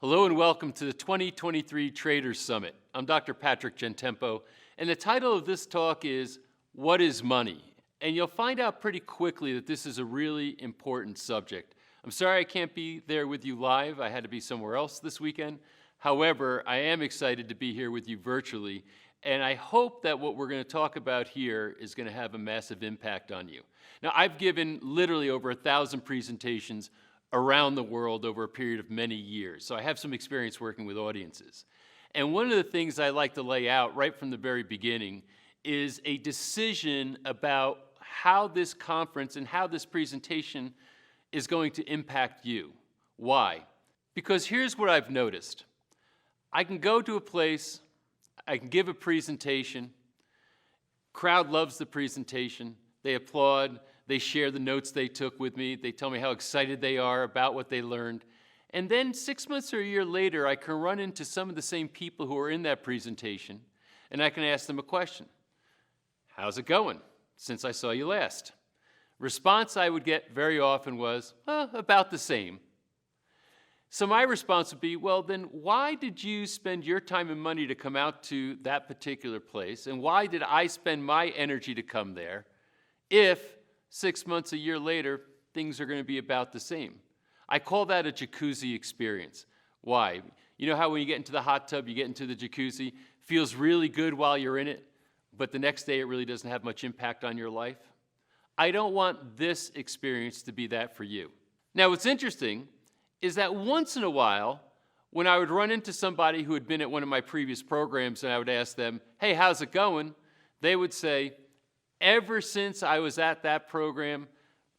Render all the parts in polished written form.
Hello and welcome to the 2023 Traders Summit. I'm Dr. Patrick Gentempo, and the title of this talk is, What is Money? And you'll find out pretty quickly that this is a really important subject. I'm sorry I can't be there with you live. I had to be somewhere else this weekend. However, I am excited to be here with you virtually, and I hope that what we're going to talk about here is going to have a massive impact on you. Now, I've given literally over 1,000 presentations around the world over a period of many years. So I have some experience working with audiences. And one of the things I like to lay out right from the very beginning is a decision about how this conference and how this presentation is going to impact you. Why? Because here's what I've noticed. I can go to a place, I can give a presentation, crowd loves the presentation, they applaud, they share the notes they took with me. They tell me how excited they are about what they learned. And then 6 months or a year later, I can run into some of the same people who are in that presentation, and I can ask them a question. How's it going since I saw you last? Response I would get very often was, about the same. So my response would be, well, then why did you spend your time and money to come out to that particular place? And why did I spend my energy to come there if 6 months, a year later, things are going to be about the same? I call that a jacuzzi experience. Why? You know how when you get into the hot tub, you get into the jacuzzi, feels really good while you're in it, but the next day it really doesn't have much impact on your life? I don't want this experience to be that for you. Now, what's interesting is that once in a while, when I would run into somebody who had been at one of my previous programs and I would ask them, hey, how's it going? They would say, ever since I was at that program,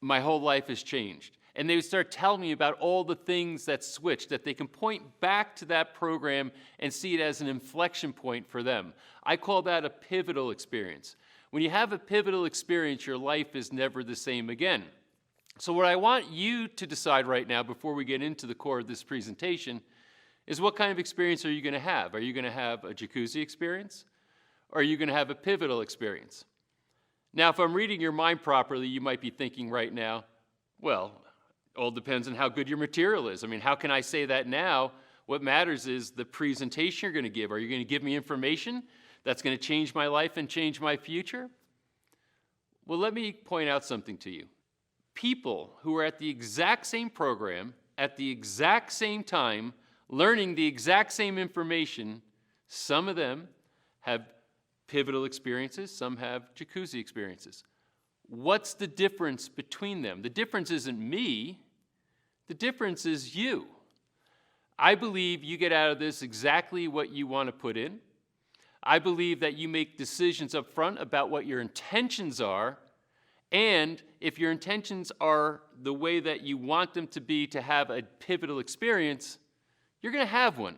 my whole life has changed. And they would start telling me about all the things that switched, that they can point back to that program and see it as an inflection point for them. I call that a pivotal experience. When you have a pivotal experience, your life is never the same again. So what I want you to decide right now, before we get into the core of this presentation, is what kind of experience are you going to have? Are you going to have a jacuzzi experience? Or are you going to have a pivotal experience? Now, if I'm reading your mind properly, you might be thinking right now, well, it all depends on how good your material is. I mean, how can I say that now? What matters is the presentation you're going to give. Are you going to give me information that's going to change my life and change my future? Well, let me point out something to you. People who are at the exact same program, at the exact same time, learning the exact same information, some of them have pivotal experiences, some have jacuzzi experiences. What's the difference between them? The difference isn't me, the difference is you. I believe you get out of this exactly what you want to put in. I believe that you make decisions up front about what your intentions are, and if your intentions are the way that you want them to be to have a pivotal experience, you're going to have one.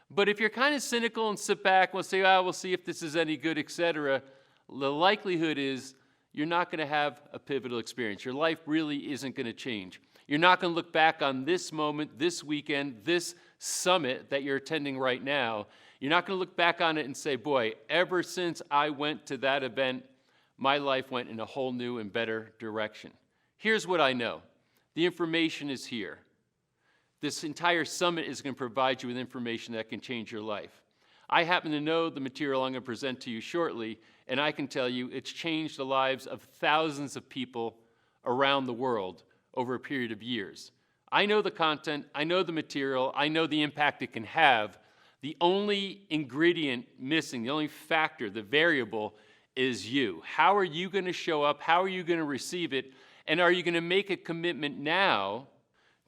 But if you're kind of cynical and sit back and say, we'll see if this is any good, etc., the likelihood is you're not going to have a pivotal experience. Your life really isn't going to change. You're not going to look back on this moment, this weekend, this summit that you're attending right now. You're not going to look back on it and say, boy, ever since I went to that event, my life went in a whole new and better direction. Here's what I know. The information is here. This entire summit is going to provide you with information that can change your life. I happen to know the material I'm going to present to you shortly, and I can tell you it's changed the lives of thousands of people around the world over a period of years. I know the content, I know the material, I know the impact it can have. The only ingredient missing, the only factor, the variable, is you. How are you going to show up? How are you going to receive it? And are you going to make a commitment now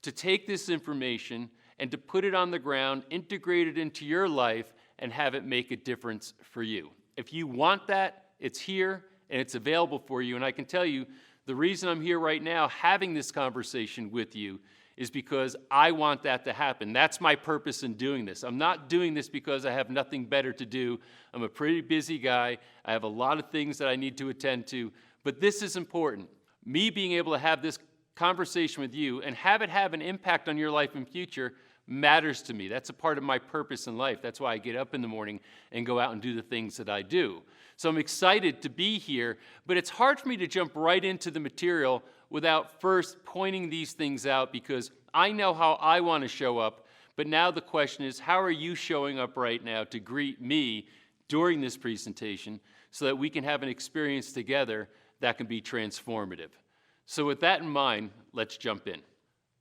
to take this information and to put it on the ground, integrate it into your life, and have it make a difference for you? If you want that, it's here and it's available for you. And I can tell you, the reason I'm here right now having this conversation with you is because I want that to happen. That's my purpose in doing this. I'm not doing this because I have nothing better to do. I'm a pretty busy guy. I have a lot of things that I need to attend to, but this is important. Me being able to have this conversation with you and have it have an impact on your life and future matters to me. That's a part of my purpose in life. That's why I get up in the morning and go out and do the things that I do. So I'm excited to be here, but it's hard for me to jump right into the material without first pointing these things out, because I know how I want to show up, But now the question is, how are you showing up right now to greet me during this presentation so that we can have an experience together that can be transformative? So with that in mind, let's jump in.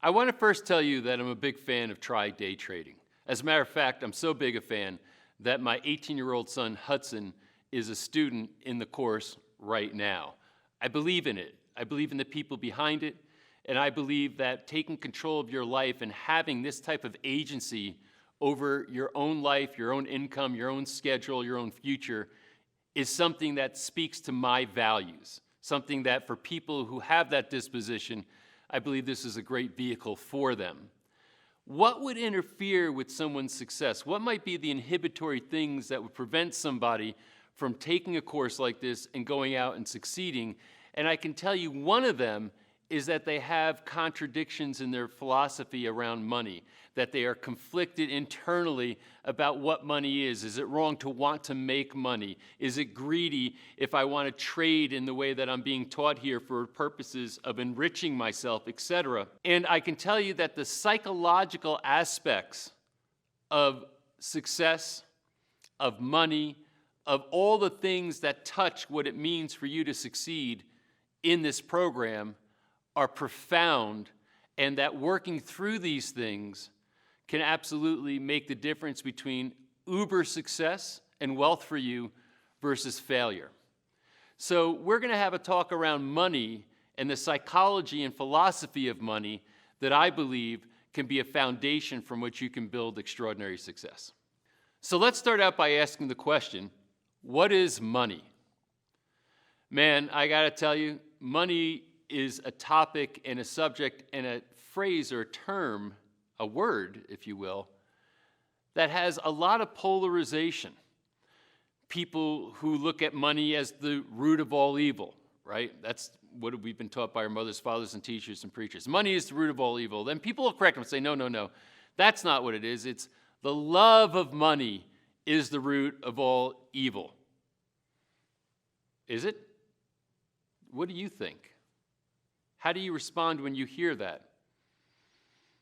I want to first tell you that I'm a big fan of day trading. As a matter of fact, I'm so big a fan that my 18-year-old son, Hudson, is a student in the course right now. I believe in it. I believe in the people behind it. And I believe that taking control of your life and having this type of agency over your own life, your own income, your own schedule, your own future is something that speaks to my values, something that for people who have that disposition, I believe this is a great vehicle for them. What would interfere with someone's success? What might be the inhibitory things that would prevent somebody from taking a course like this and going out and succeeding? And I can tell you one of them is that they have contradictions in their philosophy around money, that they are conflicted internally about what money is. Is it wrong to want to make money? Is it greedy if I want to trade in the way that I'm being taught here for purposes of enriching myself, etc.? And I can tell you that the psychological aspects of success, of money, of all the things that touch what it means for you to succeed in this program are profound, and that working through these things can absolutely make the difference between uber success and wealth for you versus failure. So we're going to have a talk around money and the psychology and philosophy of money that I believe can be a foundation from which you can build extraordinary success. So let's start out by asking the question, what is money? Man, I got to tell you, money is a topic and a subject and a phrase or a term, a word, if you will, that has a lot of polarization. People who look at money as the root of all evil, right? That's what we've been taught by our mothers, fathers, and teachers and preachers. Money is the root of all evil. Then people will correct them and say, no, that's not what it is. It's the love of money is the root of all evil. Is it? What do you think? How do you respond when you hear that?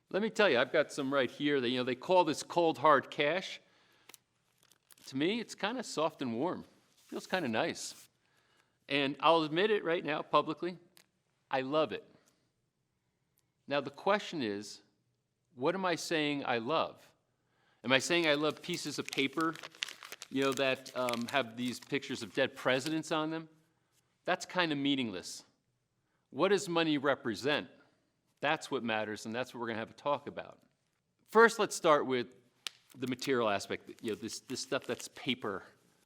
Let me tell you, I've got some right here that, they call this cold hard cash. To me, it's kind of soft and warm. Feels kind of nice. And I'll admit it right now publicly, I love it. Now the question is, what am I saying I love? Am I saying I love pieces of paper, that have these pictures of dead presidents on them? That's kind of meaningless. What does money represent? That's what matters, and that's what we're going to have a talk about. First, let's start with the material aspect, this stuff that's paper.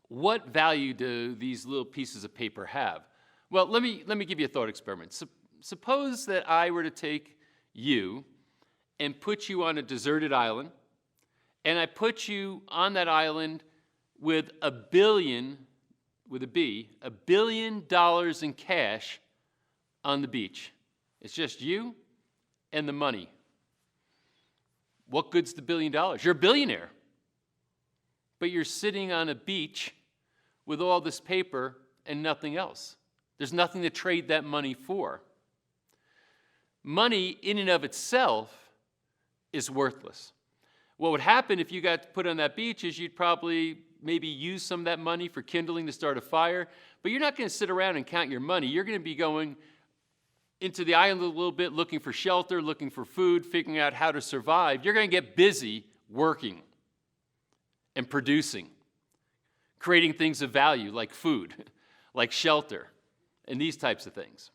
What value do these little pieces of paper have? Well, let me give you a thought experiment. Suppose that I were to take you and put you on a deserted island, and I put you on that island with $1 billion, with a B, $1 billion in cash on the beach. It's just you and the money. What good's the $1 billion? You're a billionaire. But you're sitting on a beach with all this paper and nothing else. There's nothing to trade that money for. Money in and of itself is worthless. What would happen if you got put on that beach is you'd probably maybe use some of that money for kindling to start a fire, but you're not going to sit around and count your money. You're going to be going into the island a little bit, looking for shelter, looking for food, figuring out how to survive. You're going to get busy working and producing, creating things of value like food, like shelter, and these types of things.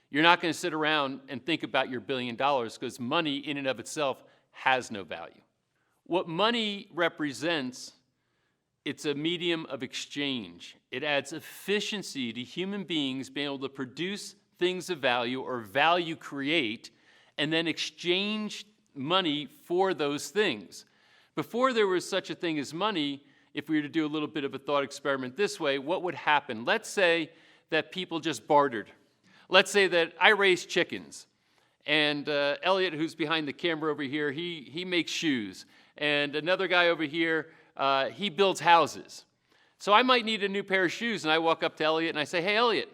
You're not going to sit around and think about your $1 billion because money in and of itself has no value. What money represents, it's a medium of exchange. It adds efficiency to human beings being able to produce things of value or value create and then exchange money for those things. Before there was such a thing as money, if we were to do a little bit of a thought experiment this way, what would happen? Let's say that people just bartered. Let's say that I raise chickens, and Elliot, who's behind the camera over here, he makes shoes, and another guy over here, he builds houses. So I might need a new pair of shoes, and I walk up to Elliot and I say, "Hey, Elliot,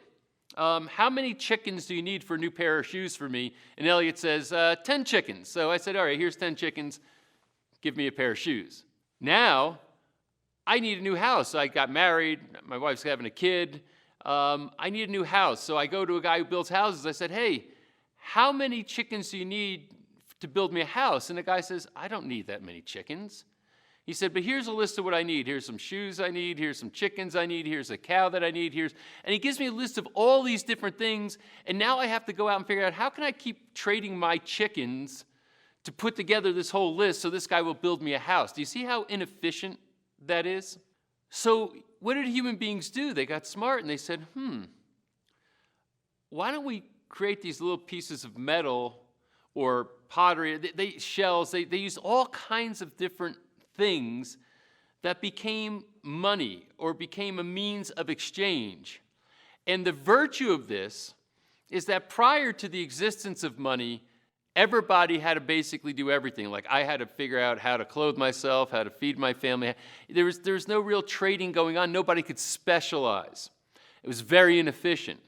how many chickens do you need for a new pair of shoes for me?" And Elliot says, 10 chickens. So I said, "All right, here's 10 chickens. give me a pair of shoes. Now, I need a new house. I got married. My wife's having a kid. I need a new house. So I go to a guy who builds houses. I said, hey, how many chickens do you need to build me a house? And the guy says, I don't need that many chickens. He said, but here's a list of what I need. Here's some shoes I need. Here's some chickens I need. Here's a cow that I need. And he gives me a list of all these different things. And now I have to go out and figure out, how can I keep trading my chickens to put together this whole list so this guy will build me a house? Do you see how inefficient that is? So what did human beings do? They got smart and they said, why don't we create these little pieces of metal or pottery, shells, they used all kinds of different things that became money or became a means of exchange. And the virtue of this is that prior to the existence of money, everybody had to basically do everything. Like I had to figure out how to clothe myself, how to feed my family. There was no real trading going on. Nobody could specialize. It was very inefficient.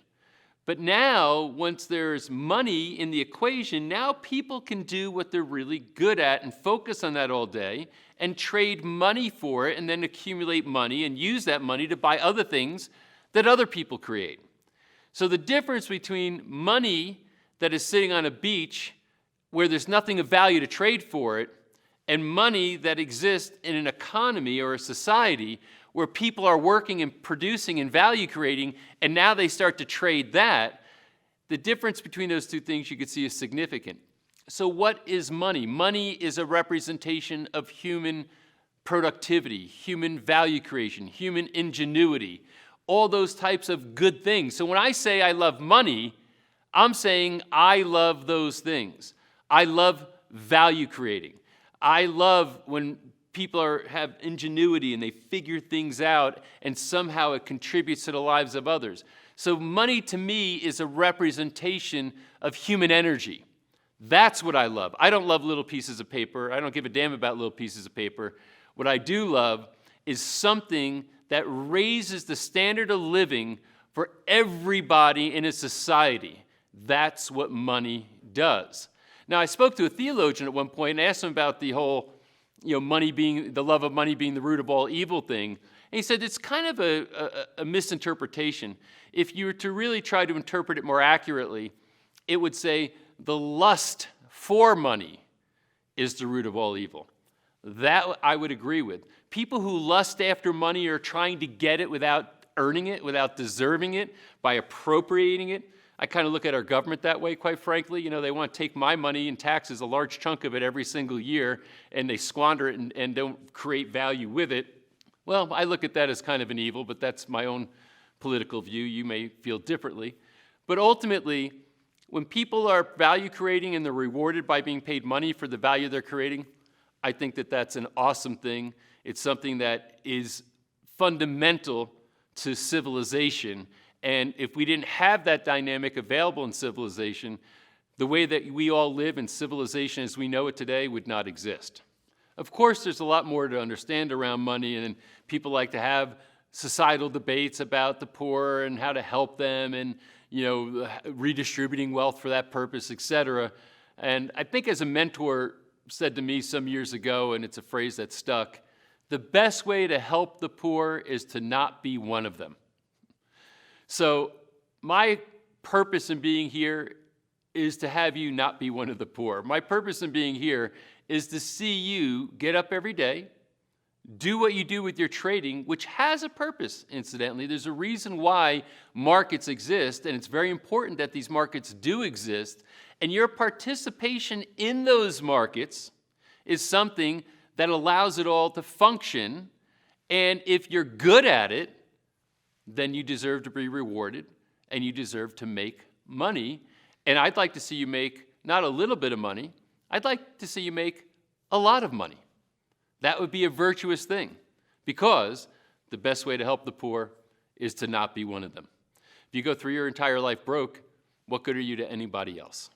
But now, once there's money in the equation, now people can do what they're really good at and focus on that all day and trade money for it and then accumulate money and use that money to buy other things that other people create. So the difference between money that is sitting on a beach where there's nothing of value to trade for it and money that exists in an economy or a society where people are working and producing and value creating, and now they start to trade that, the difference between those two things you could see is significant. So what is money? Money is a representation of human productivity, human value creation, human ingenuity, all those types of good things. So when I say I love money, I'm saying I love those things. I love value creating. I love when people have ingenuity and they figure things out and somehow it contributes to the lives of others. So money to me is a representation of human energy. That's what I love. I don't love little pieces of paper. I don't give a damn about little pieces of paper. What I do love is something that raises the standard of living for everybody in a society. That's what money does. Now, I spoke to a theologian at one point and asked him about the whole money being, the love of money being the root of all evil thing. And he said it's kind of a misinterpretation. If you were to really try to interpret it more accurately, it would say the lust for money is the root of all evil. That I would agree with. People who lust after money are trying to get it without earning it, without deserving it, by appropriating it. I kind of look at our government that way, quite frankly. They want to take my money and taxes, a large chunk of it every single year, and they squander it and don't create value with it. Well, I look at that as kind of an evil, but that's my own political view. You may feel differently. But ultimately, when people are value creating and they're rewarded by being paid money for the value they're creating, I think that that's an awesome thing. It's something that is fundamental to civilization. And if we didn't have that dynamic available in civilization, the way that we all live in civilization as we know it today would not exist. Of course, there's a lot more to understand around money, and people like to have societal debates about the poor and how to help them and, redistributing wealth for that purpose, etc. And I think as a mentor said to me some years ago, and it's a phrase that stuck, the best way to help the poor is to not be one of them. So my purpose in being here is to have you not be one of the poor. My purpose in being here is to see you get up every day, do what you do with your trading, which has a purpose, incidentally. There's a reason why markets exist, and it's very important that these markets do exist. And your participation in those markets is something that allows it all to function. And if you're good at it, then you deserve to be rewarded and you deserve to make money. And I'd like to see you make not a little bit of money, I'd like to see you make a lot of money. That would be a virtuous thing, because the best way to help the poor is to not be one of them. If you go through your entire life broke, what good are you to anybody else?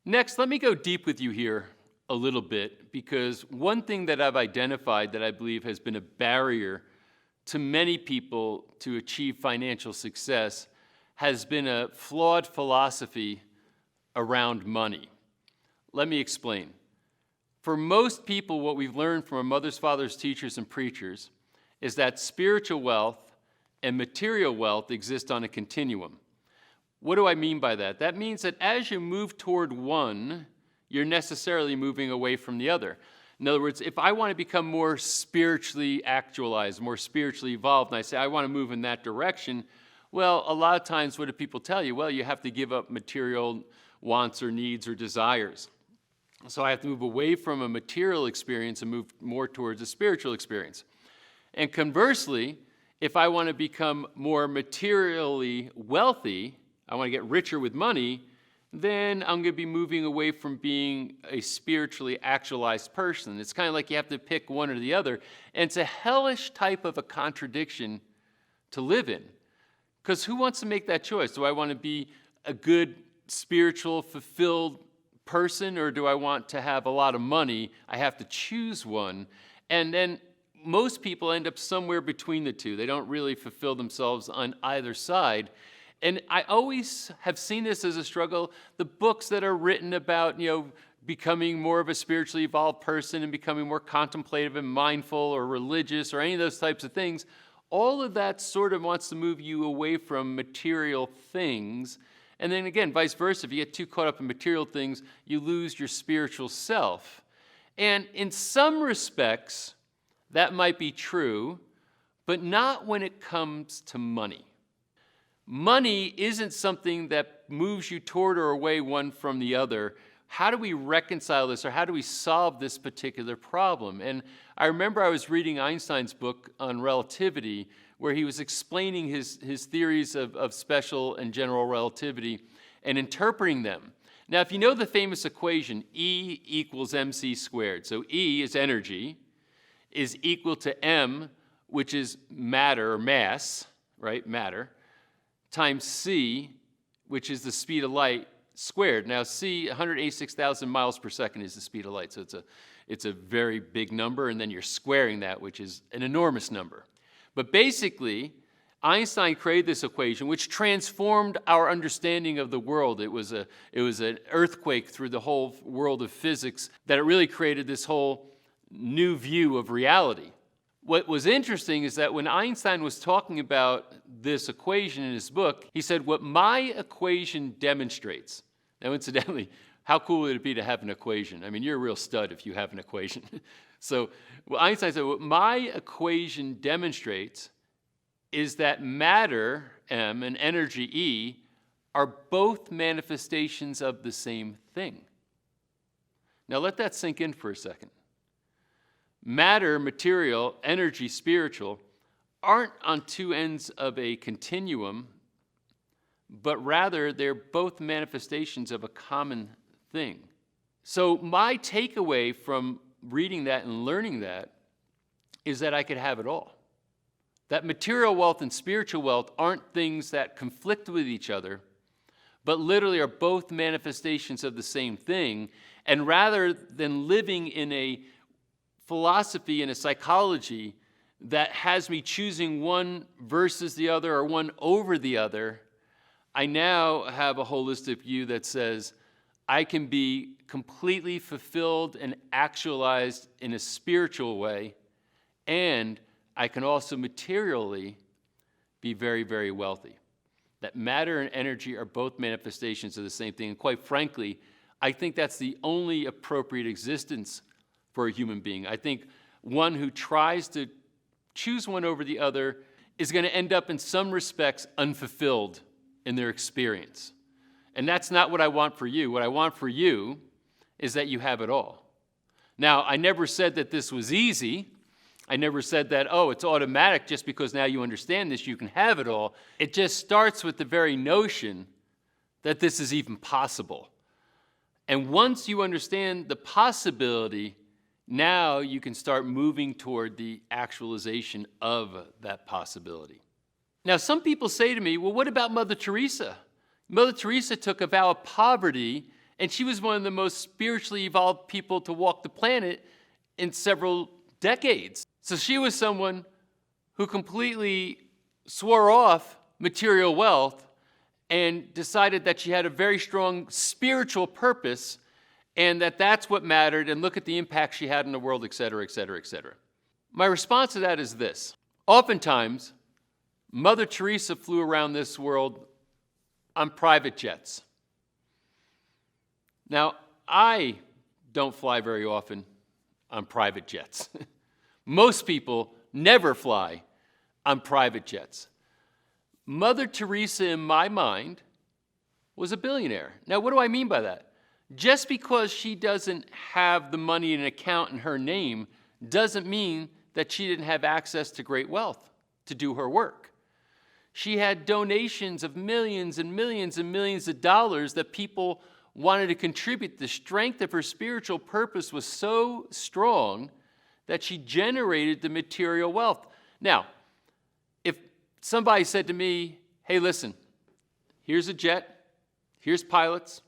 Next, let me go deep with you here a little bit, because one thing that I've identified that I believe has been a barrier to many people to achieve financial success has been a flawed philosophy around money. Let me explain. For most people, what we've learned from our mothers, fathers, teachers, and preachers is that spiritual wealth and material wealth exist on a continuum. What do I mean by that? That means that as you move toward one, you're necessarily moving away from the other. In other words, if I want to become more spiritually actualized, more spiritually evolved, and I say I want to move in that direction, well, a lot of times what do people tell you? Well, you have to give up material wants or needs or desires. So I have to move away from a material experience and move more towards a spiritual experience. And conversely, if I want to become more materially wealthy, I want to get richer with money, then I'm going to be moving away from being a spiritually actualized person. It's kind of like you have to pick one or the other. And it's a hellish type of a contradiction to live in. Because who wants to make that choice? Do I want to be a good, spiritual, fulfilled person, or do I want to have a lot of money? I have to choose one. And then most people end up somewhere between the two. They don't really fulfill themselves on either side. And I always have seen this as a struggle. The books that are written about, becoming more of a spiritually evolved person and becoming more contemplative and mindful or religious or any of those types of things, all of that sort of wants to move you away from material things. And then again, vice versa, if you get too caught up in material things, you lose your spiritual self. And in some respects, that might be true, but not when it comes to money. Money isn't something that moves you toward or away one from the other. How do we reconcile this, or how do we solve this particular problem? And I remember I was reading Einstein's book on relativity, where he was explaining his theories of special and general relativity and interpreting them. Now, if you know the famous equation, E equals mc squared, so E is energy, is equal to m, which is matter or mass, right, matter, times c, which is the speed of light, squared. Now, c, 186,000 miles per second is the speed of light, so it's a very big number, and then you're squaring that, which is an enormous number. But basically, Einstein created this equation, which transformed our understanding of the world. It was an earthquake through the whole world of physics, that it really created this whole new view of reality. What was interesting is that when Einstein was talking about this equation in his book, he said, what my equation demonstrates. Now, incidentally, how cool would it be to have an equation? I mean, you're a real stud if you have an equation. So Einstein said, what my equation demonstrates is that matter, M, and energy, E, are both manifestations of the same thing. Now, let that sink in for a second. Matter, material, energy, spiritual, aren't on two ends of a continuum, but rather they're both manifestations of a common thing. So my takeaway from reading that and learning that is that I could have it all. That material wealth and spiritual wealth aren't things that conflict with each other, but literally are both manifestations of the same thing. And rather than living in a philosophy and a psychology that has me choosing one versus the other or one over the other, I now have a holistic view that says I can be completely fulfilled and actualized in a spiritual way, and I can also materially be very, very wealthy. That matter and energy are both manifestations of the same thing. And quite frankly, I think that's the only appropriate existence for a human being. I think one who tries to choose one over the other is going to end up in some respects unfulfilled in their experience. And that's not what I want for you. What I want for you is that you have it all. Now, I never said that this was easy. I never said that, oh, it's automatic just because now you understand this, you can have it all. It just starts with the very notion that this is even possible. And once you understand the possibility, now you can start moving toward the actualization of that possibility. Now, some people say to me, well, what about Mother Teresa? Mother Teresa took a vow of poverty, and she was one of the most spiritually evolved people to walk the planet in several decades. So she was someone who completely swore off material wealth and decided that she had a very strong spiritual purpose, and that's what mattered, and look at the impact she had in the world, et cetera, et cetera, et cetera. My response to that is this. Oftentimes, Mother Teresa flew around this world on private jets. Now, I don't fly very often on private jets. Most people never fly on private jets. Mother Teresa, in my mind, was a billionaire. Now, what do I mean by that? Just because she doesn't have the money in an account in her name doesn't mean that she didn't have access to great wealth to do her work. She had donations of millions and millions and millions of dollars that people wanted to contribute. The strength of her spiritual purpose was so strong that she generated the material wealth. Now, if somebody said to me, hey, listen, here's a jet, here's pilots,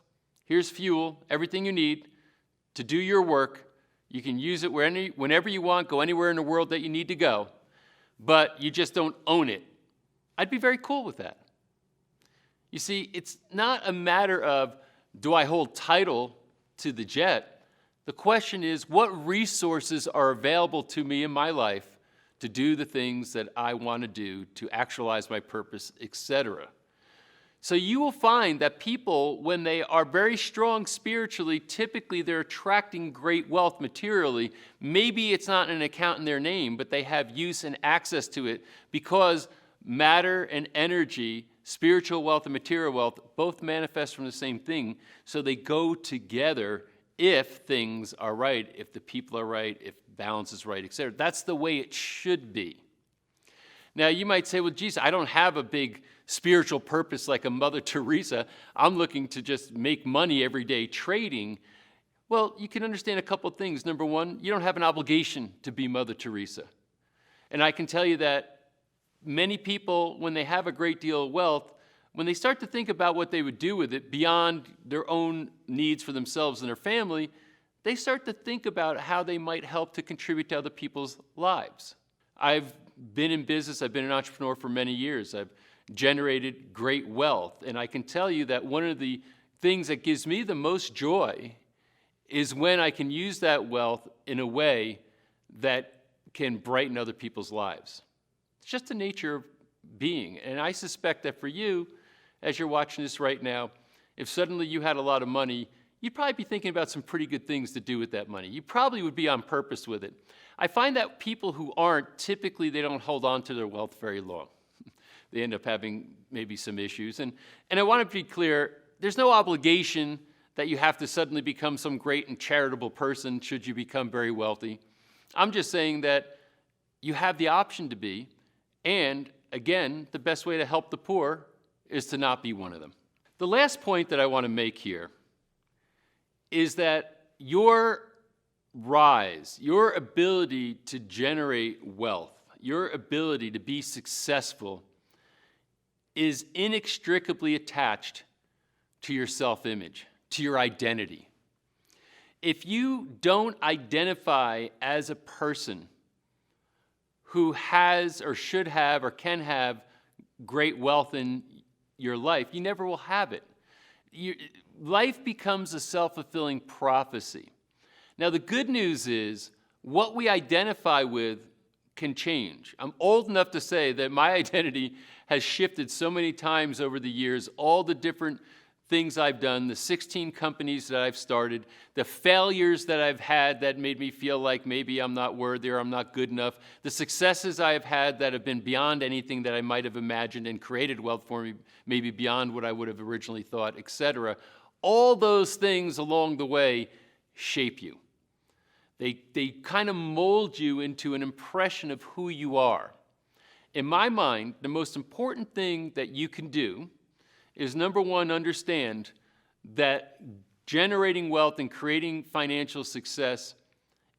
here's fuel, everything you need to do your work. You can use it whenever you want, go anywhere in the world that you need to go, but you just don't own it. I'd be very cool with that. You see, it's not a matter of, do I hold title to the jet? The question is, what resources are available to me in my life to do the things that I want to do, to actualize my purpose, etc. So you will find that people, when they are very strong spiritually, typically they're attracting great wealth materially. Maybe it's not an account in their name, but they have use and access to it because matter and energy, spiritual wealth and material wealth, both manifest from the same thing. So they go together if things are right, if the people are right, if balance is right, etc. That's the way it should be. Now, you might say, well, geez, I don't have a big spiritual purpose like a Mother Teresa. I'm looking to just make money every day trading. Well, you can understand a couple of things. Number one, you don't have an obligation to be Mother Teresa. And I can tell you that many people, when they have a great deal of wealth, when they start to think about what they would do with it beyond their own needs for themselves and their family, they start to think about how they might help to contribute to other people's lives. I've been in business, I've been an entrepreneur for many years. I've generated great wealth. And I can tell you that one of the things that gives me the most joy is when I can use that wealth in a way that can brighten other people's lives. It's just the nature of being. And I suspect that for you, as you're watching this right now, if suddenly you had a lot of money, you'd probably be thinking about some pretty good things to do with that money. You probably would be on purpose with it. I find that people who aren't, typically they don't hold on to their wealth very long. They end up having maybe some issues. And I want to be clear, there's no obligation that you have to suddenly become some great and charitable person should you become very wealthy. I'm just saying that you have the option to be, and again, the best way to help the poor is to not be one of them. The last point that I want to make here is that your rise, your ability to generate wealth, your ability to be successful is inextricably attached to your self-image, to your identity. If you don't identify as a person who has or should have or can have great wealth in your life, you never will have it. Life becomes a self-fulfilling prophecy. Now, the good news is what we identify with can change. I'm old enough to say that my identity has shifted so many times over the years, all the different things I've done, the 16 companies that I've started, the failures that I've had that made me feel like maybe I'm not worthy or I'm not good enough, the successes I have had that have been beyond anything that I might have imagined and created wealth for me, maybe beyond what I would have originally thought, etc. All those things along the way shape you. They kind of mold you into an impression of who you are. In my mind, the most important thing that you can do is, number one, understand that generating wealth and creating financial success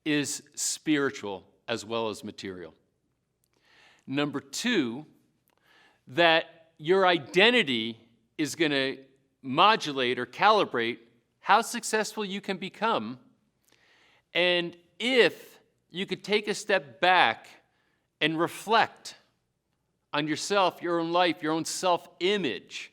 is spiritual as well as material. Number two, that your identity is going to modulate or calibrate how successful you can become. And if you could take a step back and reflect on yourself, your own life, your own self-image,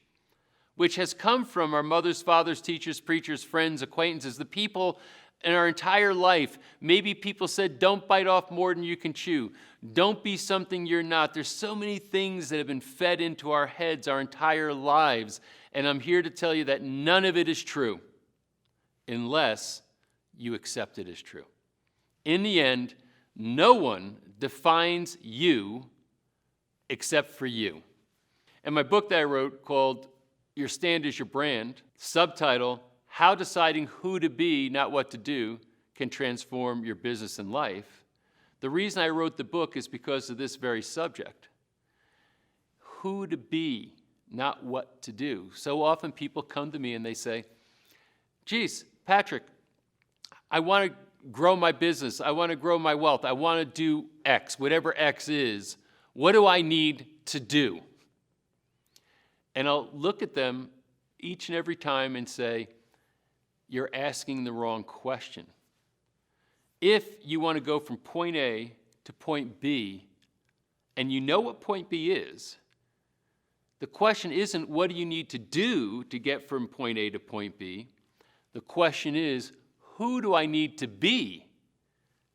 which has come from our mothers, fathers, teachers, preachers, friends, acquaintances, the people in our entire life. Maybe people said, don't bite off more than you can chew. Don't be something you're not. There's so many things that have been fed into our heads our entire lives. And I'm here to tell you that none of it is true unless you accept it as true. In the end, no one defines you except for you. And my book that I wrote called Your Stand is Your Brand, subtitle, How Deciding Who to Be, Not What to Do, Can Transform Your Business and Life. The reason I wrote the book is because of this very subject. Who to be, not what to do. So often people come to me and they say, geez, Patrick, I want to grow my business. I want to grow my wealth. I want to do X, whatever X is. What do I need to do? And I'll look at them each and every time and say, you're asking the wrong question. If you want to go from point A to point B, and you know what point B is, the question isn't what do you need to do to get from point A to point B. The question is, who do I need to be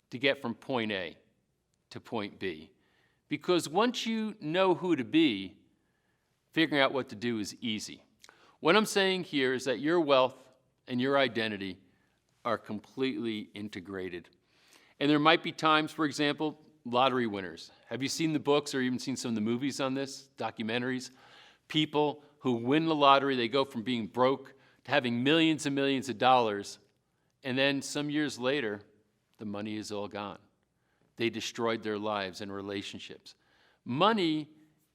to get from point A to point B? Because once you know who to be, figuring out what to do is easy. What I'm saying here is that your wealth and your identity are completely integrated. And there might be times, for example, lottery winners. Have you seen the books or even seen some of the movies on this, documentaries? People who win the lottery, they go from being broke to having millions and millions of dollars, and then some years later, the money is all gone. They destroyed their lives and relationships. Money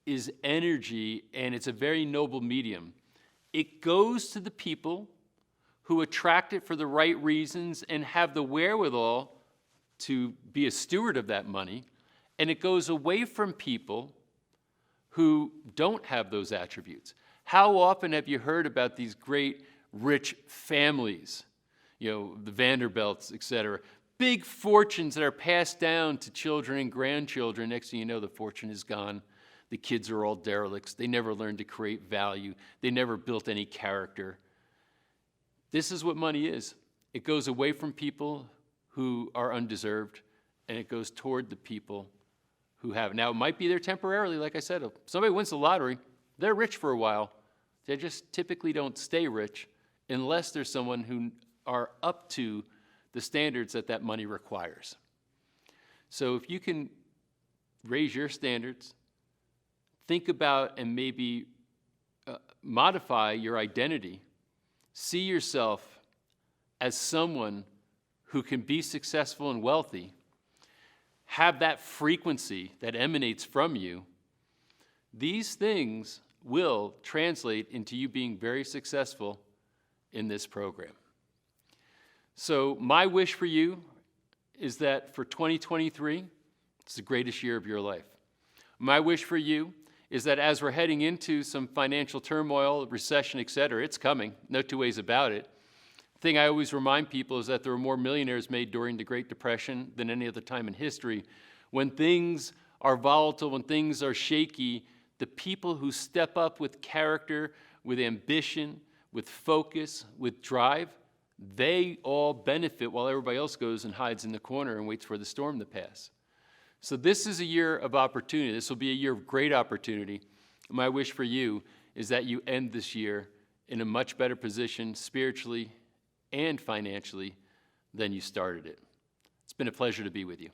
is energy, and it's a very noble medium. It goes to the people who attract it for the right reasons and have the wherewithal to be a steward of that money, and it goes away from people who don't have those attributes. How often have you heard about these great rich families, the Vanderbilts, etc., big fortunes that are passed down to children and grandchildren? Next thing you know, the fortune is gone. The kids are all derelicts. They never learned to create value. They never built any character. This is what money is. It goes away from people who are undeserved, and it goes toward the people who have. Now, it might be there temporarily, like I said. If somebody wins the lottery, they're rich for a while. They just typically don't stay rich unless there's someone who are up to the standards that that money requires. So if you can raise your standards, think about and maybe modify your identity, see yourself as someone who can be successful and wealthy, have that frequency that emanates from you, these things will translate into you being very successful in this program. So my wish for you is that for 2023, it's the greatest year of your life. My wish for you is that as we're heading into some financial turmoil, recession, etc., it's coming, no two ways about it. The thing I always remind people is that there were more millionaires made during the Great Depression than any other time in history. When things are volatile, when things are shaky, the people who step up with character, with ambition, with focus, with drive, they all benefit while everybody else goes and hides in the corner and waits for the storm to pass. So this is a year of opportunity. This will be a year of great opportunity. My wish for you is that you end this year in a much better position spiritually and financially than you started it. It's been a pleasure to be with you.